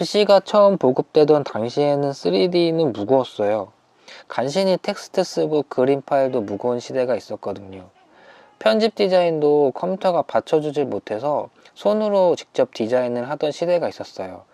PC가 처음 보급되던 당시에는 3D는 무거웠어요. 간신히 텍스트 쓰고 그림 파일도 무거운 시대가 있었거든요. 편집 디자인도 컴퓨터가 받쳐주질 못해서 손으로 직접 디자인을 하던 시대가 있었어요.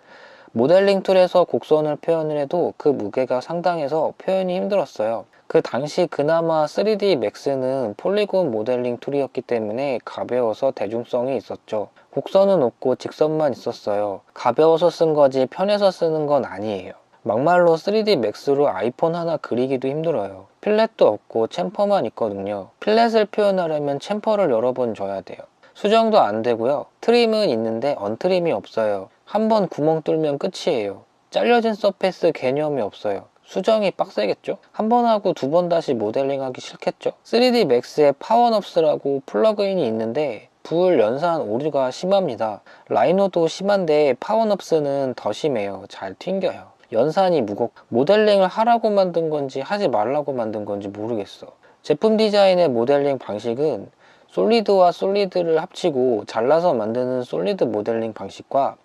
모델링 툴에서 곡선을 표현을 해도 그 무게가 상당해서 표현이 힘들었어요. 그 당시 그나마 3D 맥스는 폴리곤 모델링 툴이었기 때문에 가벼워서 대중성이 있었죠. 곡선은 없고 직선만 있었어요. 가벼워서 쓴 거지 편해서 쓰는 건 아니에요. 막말로 3D 맥스로 아이폰 하나 그리기도 힘들어요. 필렛도 없고 챔퍼만 있거든요. 필렛을 표현하려면 챔퍼를 여러 번 줘야 돼요. 수정도 안 되고요. 트림은 있는데 언트림이 없어요. 한 번 구멍 뚫으면 끝이에요. 잘려진 서페이스 개념이 없어요. 수정이 빡세겠죠? 한 번 하고 두 번 다시 모델링 하기 싫겠죠? 3D 맥스에 파워넙스라고 플러그인이 있는데 불 연산 오류가 심합니다. 라이노도 심한데 파워넙스는 더 심해요. 잘 튕겨요. 연산이 무겁고 모델링을 하라고 만든 건지 하지 말라고 만든 건지 모르겠어. 제품 디자인의 모델링 방식은 솔리드와 솔리드를 합치고 잘라서 만드는 솔리드 모델링 방식과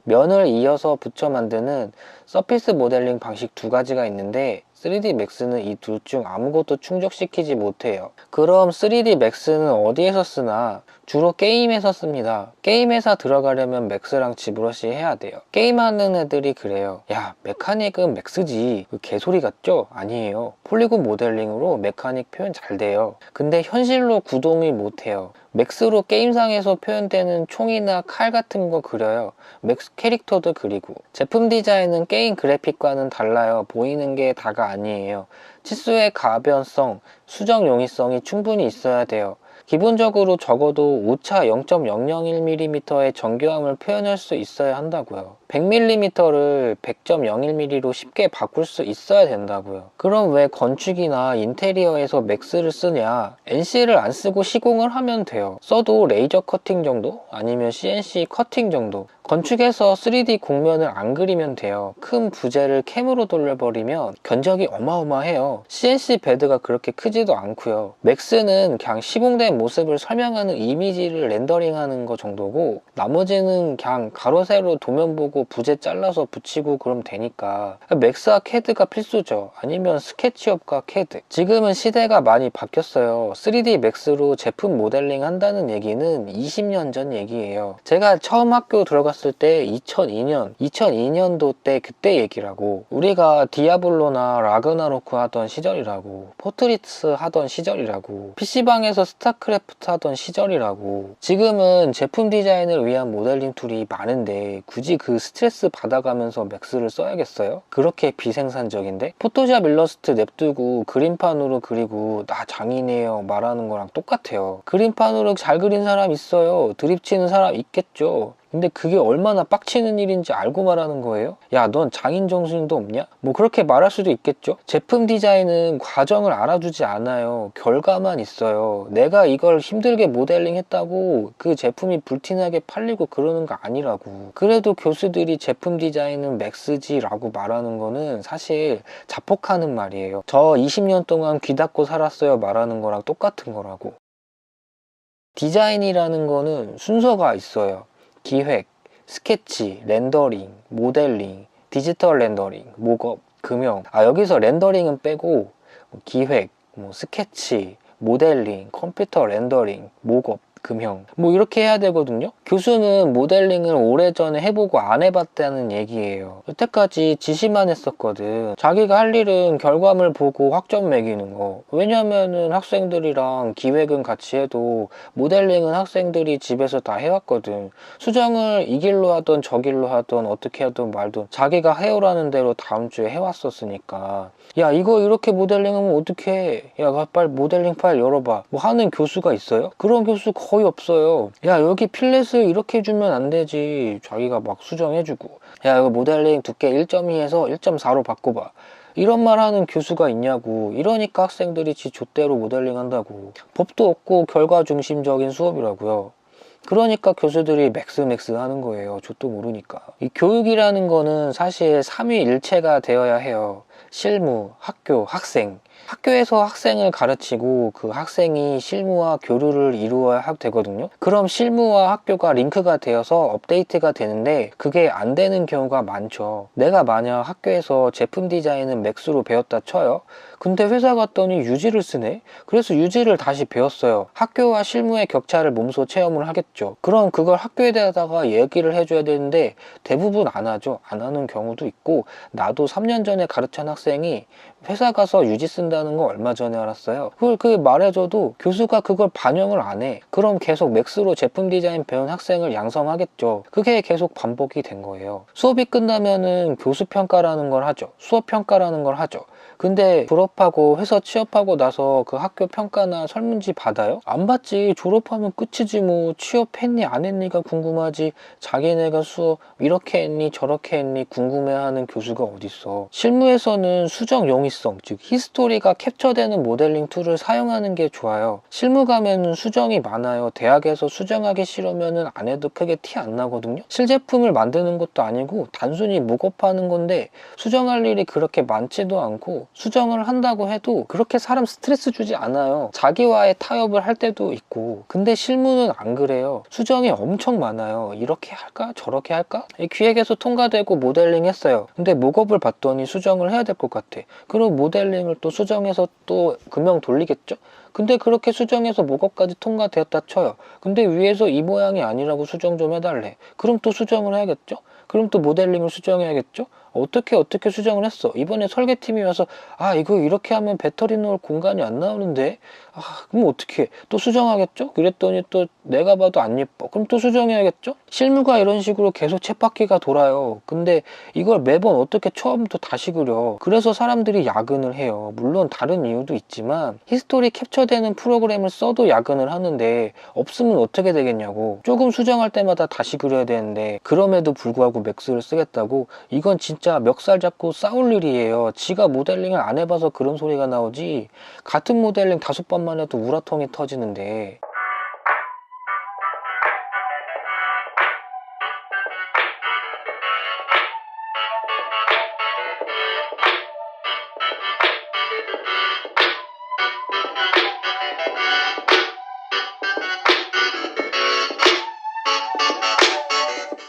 면을 이어서 붙여 만드는 서피스 모델링 방식 두 가지가 있는데 3D 맥스는 이 둘 중 아무것도 충족시키지 못해요. 그럼 3D 맥스는 어디에서 쓰나? 주로 게임에서 씁니다. 게임 회사 들어가려면 맥스랑 지브러시 해야 돼요. 게임하는 애들이 그래요. 야, 메카닉은 맥스지. 그 개소리 같죠? 아니에요. 폴리곤 모델링으로 메카닉 표현 잘 돼요. 근데 현실로 구동이 못해요. 맥스로 게임상에서 표현되는 총이나 칼 같은 거 그려요. 맥스 캐릭터도 그리고. 제품 디자인은 게임 그래픽과는 달라요. 보이는 게 다가 아니에요. 치수의 가변성, 수정 용이성이 충분히 있어야 돼요. 기본적으로 적어도 오차 0.001mm의 정교함을 표현할 수 있어야 한다고요. 100mm를 100.01mm로 쉽게 바꿀 수 있어야 된다고요. 그럼 왜 건축이나 인테리어에서 맥스를 쓰냐? NC를 안 쓰고 시공을 하면 돼요. 써도 레이저 커팅 정도? 아니면 CNC 커팅 정도? 건축에서 3D 곡면을 안 그리면 돼요. 큰 부재를 캠으로 돌려버리면 견적이 어마어마해요. CNC 베드가 그렇게 크지도 않고요. 맥스는 그냥 시공된 모습을 설명하는 이미지를 렌더링하는 거 정도고 나머지는 그냥 가로 세로 도면 보고 부재 잘라서 붙이고 그러면 되니까 맥스와 캐드가 필수죠. 아니면 스케치업과 캐드. 지금은 시대가 많이 바뀌었어요. 3D 맥스로 제품 모델링 한다는 얘기는 20년 전 얘기예요. 제가 처음 학교 들어갔을 때 2002년도 때 그때 얘기라고. 우리가 디아블로나 라그나로크 하던 시절이라고. 포트리스 하던 시절이라고. PC방에서 스타크래프트 하던 시절이라고. 지금은 제품 디자인을 위한 모델링 툴이 많은데 굳이 그 스트레스 받아가면서 맥스를 써야겠어요? 그렇게 비생산적인데? 포토샵 일러스트 냅두고 그림판으로 그리고 나 장인이에요 말하는 거랑 똑같아요. 그림판으로 잘 그린 사람 있어요. 드립치는 사람 있겠죠. 근데 그게 얼마나 빡치는 일인지 알고 말하는 거예요? 야, 넌 장인 정신도 없냐? 뭐 그렇게 말할 수도 있겠죠? 제품 디자인은 과정을 알아주지 않아요. 결과만 있어요. 내가 이걸 힘들게 모델링 했다고 그 제품이 불티나게 팔리고 그러는 거 아니라고. 그래도 교수들이 제품 디자인은 맥스지 라고 말하는 거는 사실 자폭하는 말이에요. 저 20년 동안 귀 닫고 살았어요 말하는 거랑 똑같은 거라고. 디자인이라는 거는 순서가 있어요. 기획, 스케치, 렌더링, 모델링, 디지털 렌더링, 목업, 금형. 여기서 렌더링은 빼고 기획, 스케치, 모델링, 컴퓨터 렌더링, 목업, 금형 뭐 이렇게 해야 되거든요. 교수는 모델링을 오래전에 해보고 안 해봤다는 얘기예요. 여태까지 지시만 했었거든. 자기가 할 일은 결과물 보고 학점 매기는 거. 왜냐면은 학생들이랑 기획은 같이 해도 모델링은 학생들이 집에서 다 해왔거든. 수정을 이 길로 하던 저 길로 하던 어떻게 하든 말든 자기가 해오라는 대로 다음 주에 해왔었으니까. 야, 이거 이렇게 모델링하면 어떻게 해? 야, 빨리 모델링 파일 열어봐. 뭐 하는 교수가 있어요? 그런 교수 거의 없어요. 야, 여기 필렛을 이렇게 해주면 안 되지. 자기가 막 수정해주고. 야, 이거 모델링 두께 1.2에서 1.4로 바꿔봐. 이런 말 하는 교수가 있냐고. 이러니까 학생들이 지 좆대로 모델링 한다고. 법도 없고 결과 중심적인 수업이라고요. 그러니까 교수들이 맥스 하는 거예요. 좆도 모르니까. 이 교육이라는 거는 사실 삼위일체가 되어야 해요. 실무, 학교, 학생. 학교에서 학생을 가르치고 그 학생이 실무와 교류를 이루어야 되거든요. 그럼 실무와 학교가 링크가 되어서 업데이트가 되는데 그게 안 되는 경우가 많죠. 내가 만약 학교에서 제품 디자인은 맥스로 배웠다 쳐요. 근데 회사 갔더니 유지를 쓰네? 그래서 유지를 다시 배웠어요. 학교와 실무의 격차를 몸소 체험을 하겠죠. 그럼 그걸 학교에다가 얘기를 해줘야 되는데 대부분 안 하죠. 안 하는 경우도 있고, 나도 3년 전에 가르친 학생이 회사 가서 유지 쓴다는 거 얼마 전에 알았어요. 그걸 말해줘도 교수가 그걸 반영을 안 해. 그럼 계속 맥스로 제품 디자인 배운 학생을 양성하겠죠. 그게 계속 반복이 된 거예요. 수업이 끝나면은 교수 평가라는 걸 하죠. 수업 평가라는 걸 하죠. 근데 졸업하고 회사 취업하고 나서 그 학교 평가나 설문지 받아요? 안 받지. 졸업하면 끝이지 뭐. 취업했니 안 했니가 궁금하지. 자기네가 수업 이렇게 했니 저렇게 했니 궁금해하는 교수가 어딨어. 실무에서는 수정 용이성, 즉 히스토리가 캡처되는 모델링 툴을 사용하는 게 좋아요. 실무 가면은 수정이 많아요. 대학에서 수정하기 싫으면은 안 해도 크게 티 안 나거든요. 실제품을 만드는 것도 아니고 단순히 목업하는 건데 수정할 일이 그렇게 많지도 않고, 수정을 한다고 해도 그렇게 사람 스트레스 주지 않아요. 자기와의 타협을 할 때도 있고. 근데 실무는 안 그래요. 수정이 엄청 많아요. 이렇게 할까 저렇게 할까? 기획에서 통과되고 모델링 했어요. 근데 목업을 봤더니 수정을 해야 될 것 같아. 그럼 모델링을 또 수정해서 또 금형 돌리겠죠? 근데 그렇게 수정해서 목업까지 통과되었다 쳐요. 근데 위에서 이 모양이 아니라고 수정 좀 해달래. 그럼 또 수정을 해야겠죠? 그럼 또 모델링을 수정해야겠죠? 어떻게 수정을 했어? 이번에 설계팀이 와서 이거 이렇게 하면 배터리 넣을 공간이 안 나오는데 그럼 어떻게 해? 또 수정하겠죠? 그랬더니 또 내가 봐도 안 예뻐. 그럼 또 수정해야겠죠? 실무가 이런 식으로 계속 쳇바퀴가 돌아요. 근데 이걸 매번 어떻게 처음부터 다시 그려? 그래서 사람들이 야근을 해요. 물론 다른 이유도 있지만 히스토리 캡처되는 프로그램을 써도 야근을 하는데 없으면 어떻게 되겠냐고. 조금 수정할 때마다 다시 그려야 되는데 그럼에도 불구하고 맥스를 쓰겠다고? 이건 진짜 멱살 잡고 싸울 일이에요. 지가 모델링을 안 해봐서 그런 소리가 나오지, 같은 모델링 5번만 해도 우라통이 터지는데.